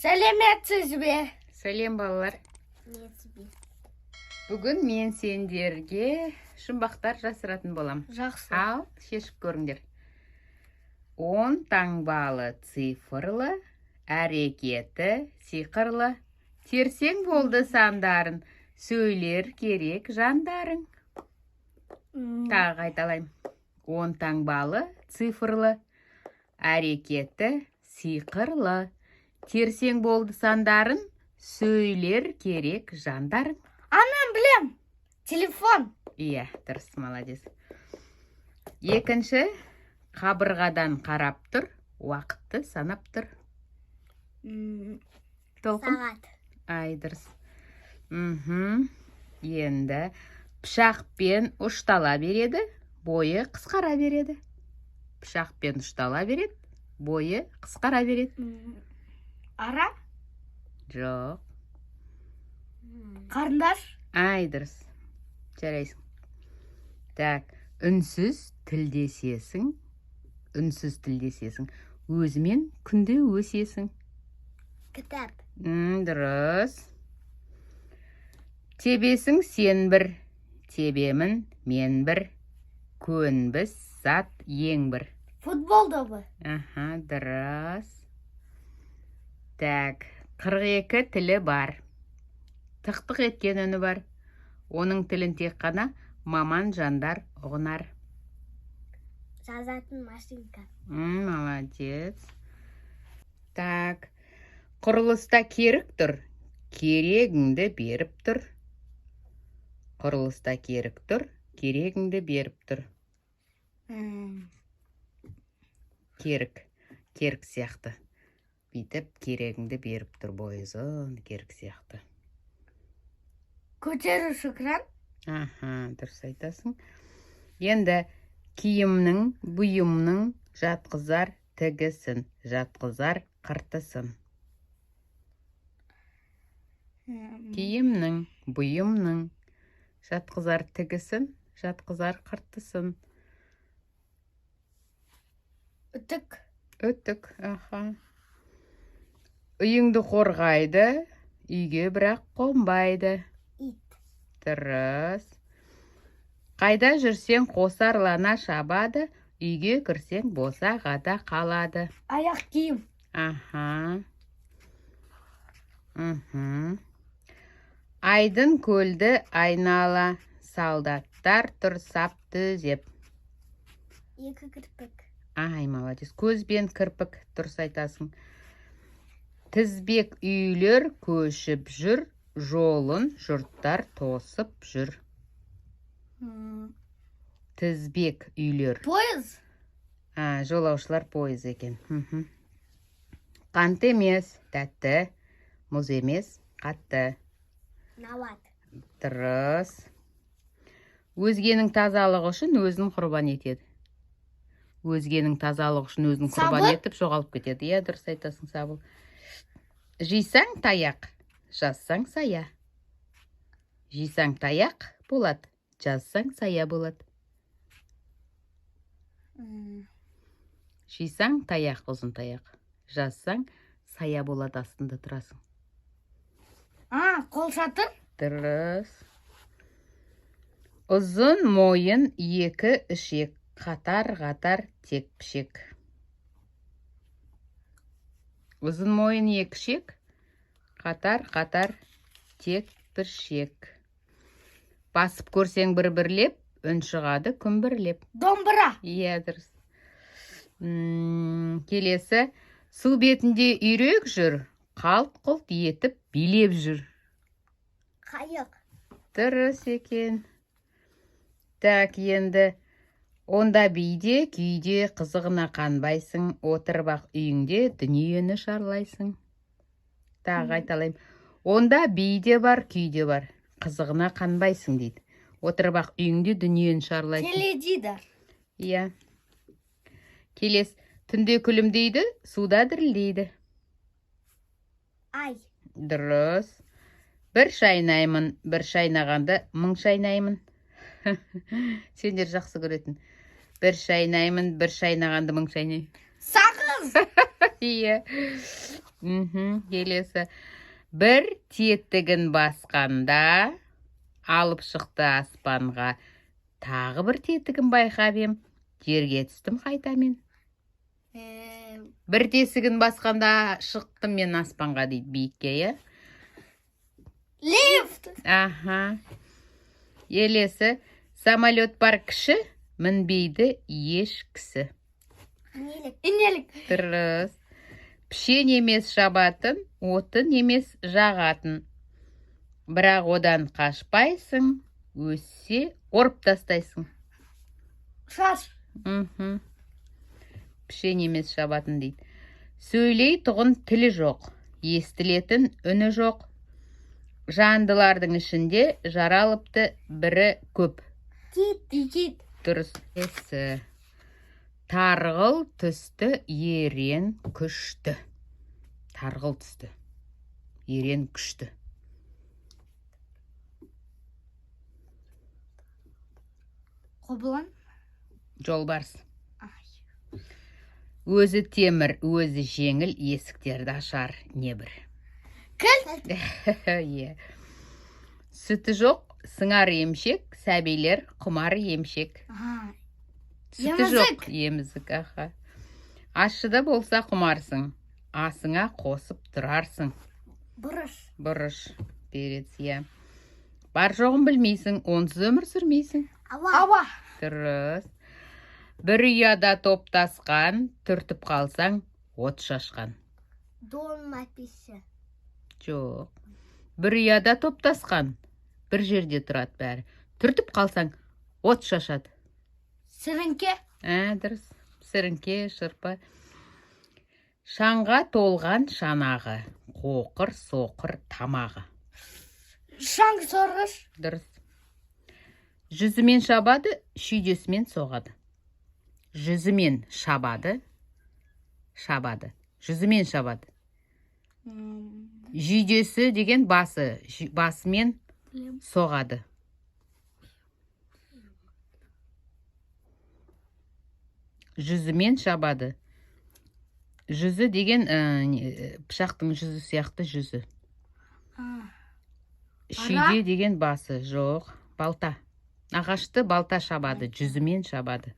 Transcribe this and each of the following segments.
Сәлеметсіз бе? Сәлем балалар. Бүгін мен сендерге шумбақтар жасыратын болам. Жақсы. Ал, шешіп көріңдер. 10 таңбалы цифрлы, әрекеті сиқырлы. Терсең болды сандарын, сөйлер керек жандарың. Тағы айталайым. 10 таңбалы цифрлы, әрекеті сиқырлы. Терсең болды сандарын, сөйлер керек жандарың. Мен білем. Телефон. Иә, дұрыс, молодец. Екінші, қабырғадан қарап тұр, уақытты санап тұр. Толқын? Сағат. Ай, дұрыс. Енді пышақпен ұштала береді, бойы қысқара береді. Пышақпен ұштала береді, бойы қысқара береді. Ара? Жоқ. Қарындаш? Ай, дұрыс. Жарайсың. Так, үнсіз тілдесесің. Үнсіз тілдесесің. Өзімен күнде өсесің. Кітап. Дұрыс. Тебесің сен бір, тебемін мен бір. Көнбіс зат ең бір. Футбол добы. Дұрыс. Так, 42 тілі бар. Тықтық еткен үні бар. Оның тілін тек қана маман жандар ұғынар. Жазатын машинка. Молодец. Так, құрылыста керік тұр, керегіңді беріп тұр. Құрылыста керік тұр, керегіңді беріп тұр. Керік, керік сияқты. Бүйтіп, керегіңді беріп тұр, бойызын керік сияқты. Көтеруші кран. Дұрыс айтасың. Енді киімнің, бұйымның жатқызар тігісін, жатқызар қыртысын. Киімнің, бұйымның жатқызар тігісін, жатқызар қыртысын. Үтік. Үтік, Үйіңді қорғайды, үйге бірақ қонбайды. Ит. Дұрыс. Қайда жүрсең қосарлана шабады, үйге кірсең босағада қалады. Аяқ киім. Айдын көлді айнала, солдаттар тұр сап түзеп. Екі кірпік. Ай, молодец. Көзбен кірпік, дұрыс айтасың. Тізбек үйлер көшіп жүр, жолын жұрттар тосып жүр. Тізбек үйлер. Пойыз. Жолаушылар пойыз екен. Қант емес, тәтті, мұз емес, қатты. Нават. Дұрыс. Өзгенің тазалығы үшін өзін құрбан етеді. Өзгенің тазалығы үшін өзін құрбан етіп жоғалып кетеді. Иә, дұрыс айтасың, Сабыл. Жисаң таяқ, жазсаң сая. Жисаң таяқ болады, жазсаң сая болады. Жисаң таяқ, ұзын таяқ. Жазсаң сая болады, астында тұрасың. Қол шатыр. Дұрыс. Ұзын мойын екі ішек, қатар-қатар тек пішек. Ұзын мойын екі ішек, қатар-қатар тек пішек. Басып көрсең бір-бірлеп, үн шығады күмбірлеп. Домбыра. Иә, дұрыс. Келесі, су бетінде үйрек жүр, қалт-құлт етіп билеп жүр. Қайық. Дұрыс екен. Так, енді онда бейде, күйде қызығына қанбайсың, отырып ақ үйіңде дүниені шарлайсың. Тағы айталайым. Онда бейде бар, күйде бар, қызығына қанбайсың дейді. Отырып ақ үйіңде дүниені шарлайсың. Теледидар. Иә. Келес, түнде күлімдейді, суда дірілдейді. Ай. Дұрыс. Бір шайнаймын, бір шайнағанды мың шайнаймын. Сендер жақсы көретін. Бір шайнаймын, бір шайнағанды мың шайнаймын. Сағыз. Иә. Келесі. Бір тетігін басқанда алып шықты аспанға. Тағы бір тетігін байқап ем. Жерге түстім қайтамен. Бір тесігін басқанда шықтым мен аспанға дейді биікке, иә? Лифт. Аха. Елесі. Самолет бар кіші, мінбейді еш кісі. Инелік. Дұрыс. Пішен емес шабатын, отын емес жағатын. Бірақ одан қашпайсың, өссе орып тастайсың. Шаш. Пішен емес шабатын дейді. Сөйлей тұғын тілі жоқ, естілетін үні жоқ. Жандылардың ішінде жаралыпты бірі көп. Кит. Дұрыс. Тарғыл түсті, ерен күшті. Тарғыл түсті, ерен күшті. Қобылан. Жолбарыс. Өзі темір, өзі жеңіл, есіктерді ашар небір. Кіл. Иә. Сүті жоқ, сыңар емшек, сәбилер құмар емшек. Сүті жоқ, емізік. Ашшыда болса құмарсың, асыңа қосып тұрарсың. Бұрыш. Берец, иә. Бар жоғын білмейсің, онсыз өмір сүрмейсің. Ауа. Дұрыс. Бір ұяда топтасқан, түртіп қалсаң, от шашқан. Дом написі. Жоқ. Бір ұяда топтасқан, бір жерде тұрады бәрі. Түртіп қалсаң, от шашады. Сіріңке. Дұрыс. Сіріңке, шырпа. Шаңға толған шанағы, қоқыр, соқыр тамағы. Шаң сорғыш. Дұрыс. Жүзімен шабады, шүйдесімен соғады. Жүзімен шабады. Жүзімен шабады. Жүйдесі деген басымен соғады. Жүзімен шабады. Жүзі деген пышақтың жүзі сияқты жүзі. Шүйде деген басы. Жоқ, балта. Ағашты балта шабады, жүзімен шабады.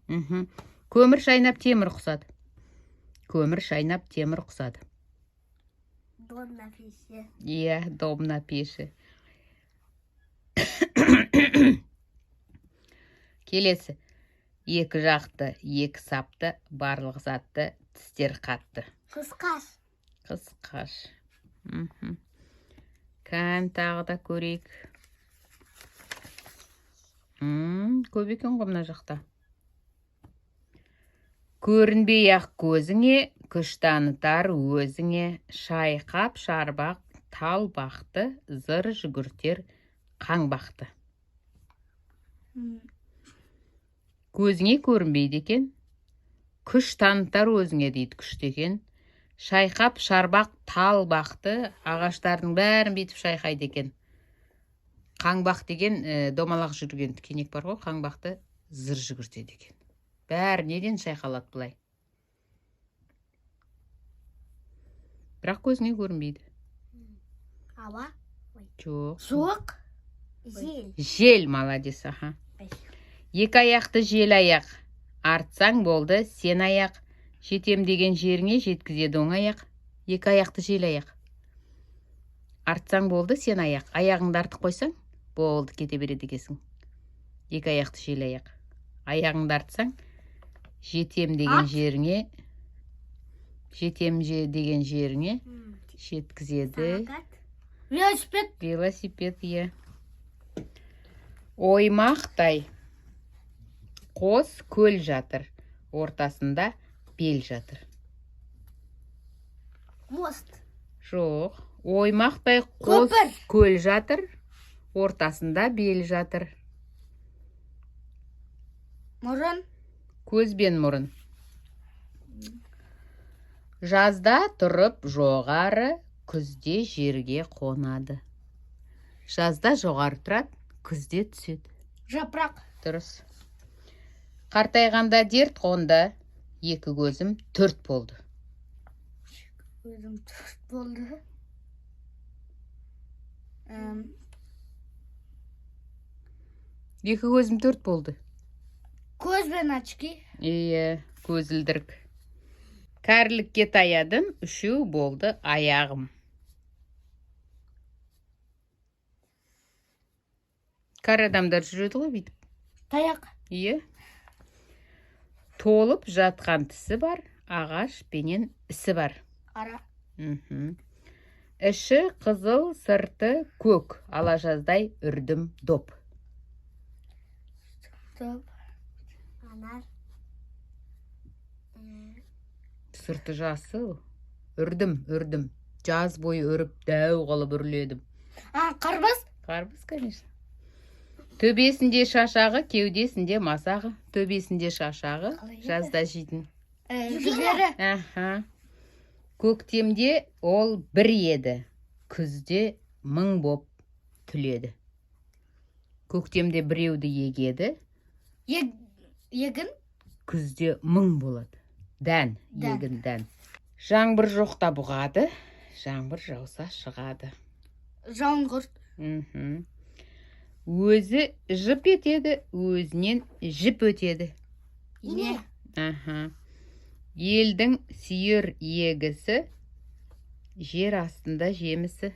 Көмір шайнап темір құсады. Дом написі. Иә, дом на пеші. Келесі. Екі жақты, екі сапты, барлық затты, тістер қатты. Қысқаш. Кән тағы да көрейік. Көп екен ғой мына жақта. Көрінбей ақ көзіңе, күш танытар өзіңе, шайқап шарбақ, тал бақты, зыр жүгіртер қаң бақты. Көзіңе көрінбейді екен, күш танытар өзіңе дейді күшті екен. Шайқап шарбақ, тал бақты, ағаштардың бәрін бейтіп шайқайды екен. Қаңбақ деген домалақ жүрген тікенек бар ғой, қаңбақты зыр жүгіртеді екен. Бәрі неден шайқалады бұлай? Бірақ көзіңе көрінбейді. Ауа. Жоқ. Суық. Жел. Жел, молодец, аха. Екі аяқты жел аяқ. Артсаң болды сен аяқ. Жетем деген жеріңе жеткізеді оң аяқ. Екі аяқты жел аяқ. Артсаң болды сен аяқ. Аяғыңды артық қойсаң, болды кете береді екесің. Екі аяқты жел аяқ. Аяғыңды артсаң, жетем деген жеріңе жеткізеді. Велосипед, иә. Оймақтай қос көл жатыр, ортасында бел жатыр. Мост. Жоқ. Оймақтай қос көл жатыр, ортасында бел жатыр. Мұрын. Көз бен мұрын. Жазда тұрып жоғары, күзде жерге қонады. Жазда жоғары тұрады, күзде түседі. Жапырақ. Дұрыс. Қартайғанда дерт қонды, екі көзім төрт болды. Көзім төрт болды. Екі көзім төрт болды. Көз бен очки. Иә, көзілдірік. Кәрілікке таядым, үшеу болды аяғым. Кәрі адамдар жүреді ғой бүйтіп. Таяқ. Иә. Толып жатқан тісі бар, ағаш пенен ісі бар. Ара. Іші қызыл, сырты көк, ала жаздай үрдім доп. Топ. Анар. Сырты жасыл. Үрдім. Жаз бойы үріп, дәу қалып үрледім. Қарбыз. Қарбыз, конечно. Төбесінде шашағы, кеудесінде масағы. Төбесінде шашағы, жазда жейтін. Жүгері. Көктемде ол бір еді. Күзде мың боп түледі. Көктемде біреуді егеді. Егін. Күзде мың болады. Дән, егін дән. Жаңбыр жоқта бұғады, жаңбыр жауса шығады. Жаңғырт. Өзі жып етеді, өзінен жіп өтеді. Ине. Елдің сүйір егісі, жер астында жемісі.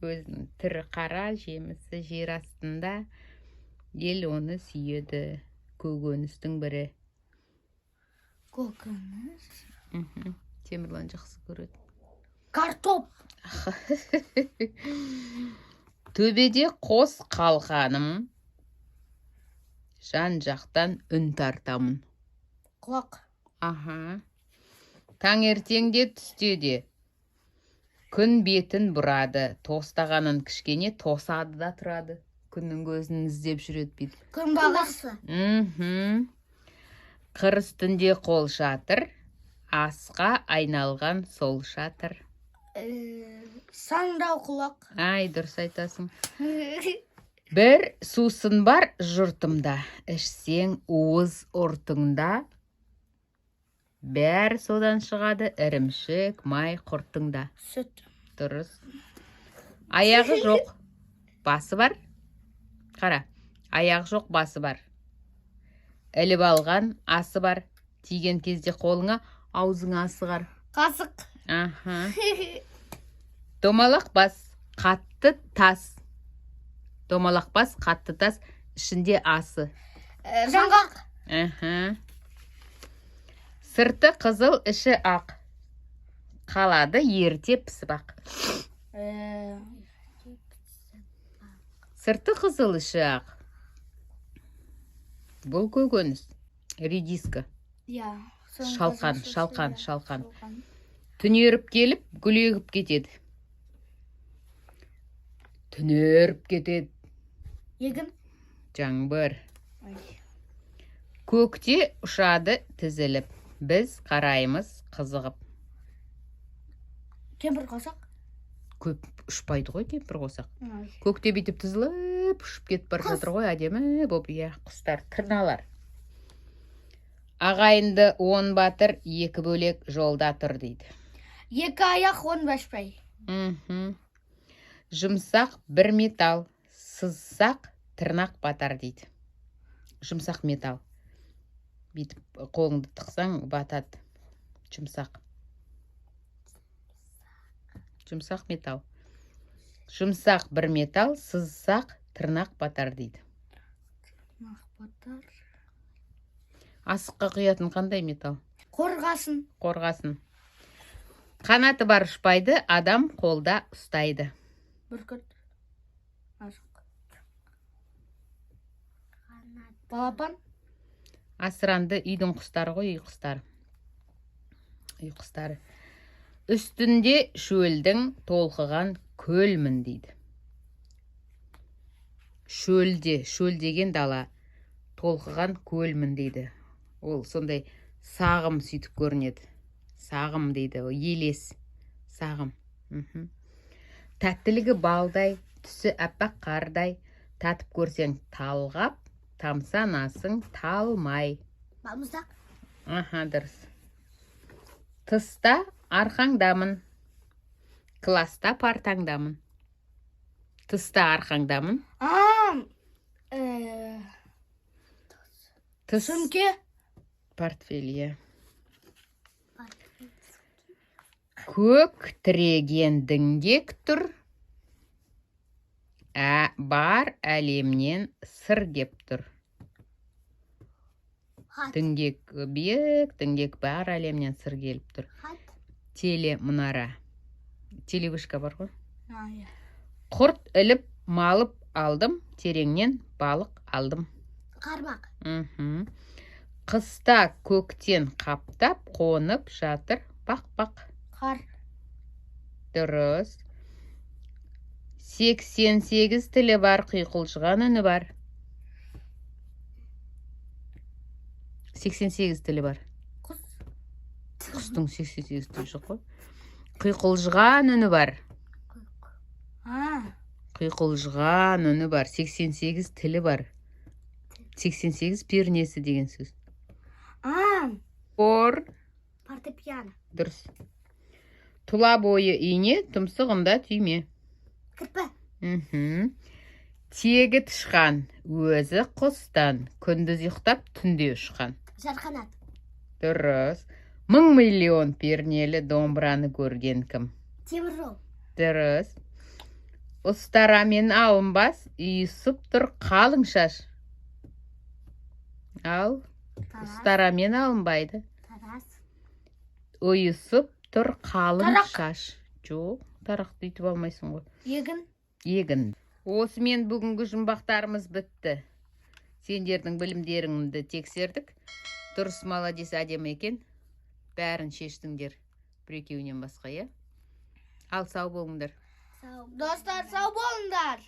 Өзінің түрі қара, жемісі жер астында. Ел оны сүйеді. Көкөністің бірі. Көкөніс. Темірлан жақсы көреді. Картоп. Төбеде қос қалқаным, жан жақтан үн тартамын. Құлақ. Таңертеңде түстеде күн бетін бұрады, тостағанын кішкене тосады да тұрады. Күннің көзін іздеп жүреді бейді. Күн бағасы. Қыр үстінде қол шатыр, асқа айналған сол шатыр. Саңдау құлақ. Ай, дұрыс айтасың. Бір сусын бар жұртымда, ішсең уыз ұртыңда. Бәр содан шығады, ірімшік, май құртыңда. Сүт. Дұрыс. Аяғы жоқ, басы бар. Қара, аяғы жоқ, басы бар. Іліп алған асы бар. Тиген кезде қолыңа аузыңа асығар. Қасық. Домалақ бас, қатты тас. Домалақ бас, қатты тас, ішінде асы. Жаңғақ. Сырты қызыл, іші ақ. Қалады ерте пісіп-ақ. Сырты қызыл, іші ақ. Бұл көкөніс. Редиска. Шалқан. Түнеріп келіп, гүлегіп кетеді. Түнеріп кетеді. Егін. Жаңбыр. Көкте ұшады тізіліп. Біз қараймыз қызығып. Кемпір қосақ. Көп ұшпайды ғой кемпір қосақ. Көкте бүйтіп тізіліп, ұшып кетіп бар жатыр ғой, әдемі боп, құстар, тырналар. Ағайынды 10 батыр, 2 бөлек жолда тұр дейді. 2 аяқ 10 башпай. Жұмсақ бір металл, сызсақ тырнақ батар дейді. Жұмсақ металл. Бүйтіп қолыңды тықсаң батады. Жұмсақ. Жұмсақ металл. Жұмсақ бір металл, сызсақ тырнақ батар дейді. Тырнақ батар. Асыққа құятын қандай металл? Қорғасын. Қорғасын. Қанаты бар ұшпайды, адам қолда ұстайды. Бүркіт. Балапан. Асыранды үйдің құстары ғой, үй құстары. Үй құстары. Үстінде шөлдің толқыған көлмін дейді. Шөл деген дала, толқыған көлмін дейді. Ол сондай сағым сөйтіп көрінеді. Сағым дейді, елес. Сағым. Тәттілігі балдай, түсі әппақ қардай, татып көрсең талғап, тамсанасың талмай. Балмұздақ. Дұрыс. Тыста арқаңдамын. Класста партаңдамын. Тыста арқаңдамын. Тыс Сөмке. портфель. Көк тіреген діңгек тұр. Бар әлемнен сыр кеп тұр. Хат. Діңгек биік, діңгек бар әлемнен сыр келіп тұр. Хат. Теле мұнара. Телевышка бар ғой. Құрт іліп малып алдым, тереңнен балық алдым. Қармақ. Қыста көктен қаптап, қонып жатыр бақ-бақ. Қар. Дұрыс. 88 тілі бар, құйқылжыған үні бар. 88 тілі бар. Құс. Құстың 88 тілі жоқ қой. Құйқылжыған үні бар. Құйқылжыған үні бар. 88 тілі бар. 88 пернесі деген сөз. Фортепиано. Дұрыс. Тұла бойы ине, тұмсығында түйме. Кірпі. Тегі тышқан, өзі құстан, күндіз ұйықтап, түнде ұшқан. Жарқанат. Дұрыс. 1000 миллион пернелі домбыраны көрген кім? Темір жол. Дұрыс. Ұстарамен алынбас, үйісіп тұр қалың шаш. Ал, ұстарамен алынбайды. Тарас. Үйісіп тұр қалың Тарақ. шаш. Жоқ, тарақты үйтіп алмайсың ғой. Егін. Егін. Осымен бүгінгі жұмбақтарымыз бітті. Сендердің білімдеріңді тексердік. Дұрыс, молодец, әдемі екен. Бәрін шештіңдер. Бір екеуінен басқа, е? Ал, сау болыңдар. Достар, сау болыңдар.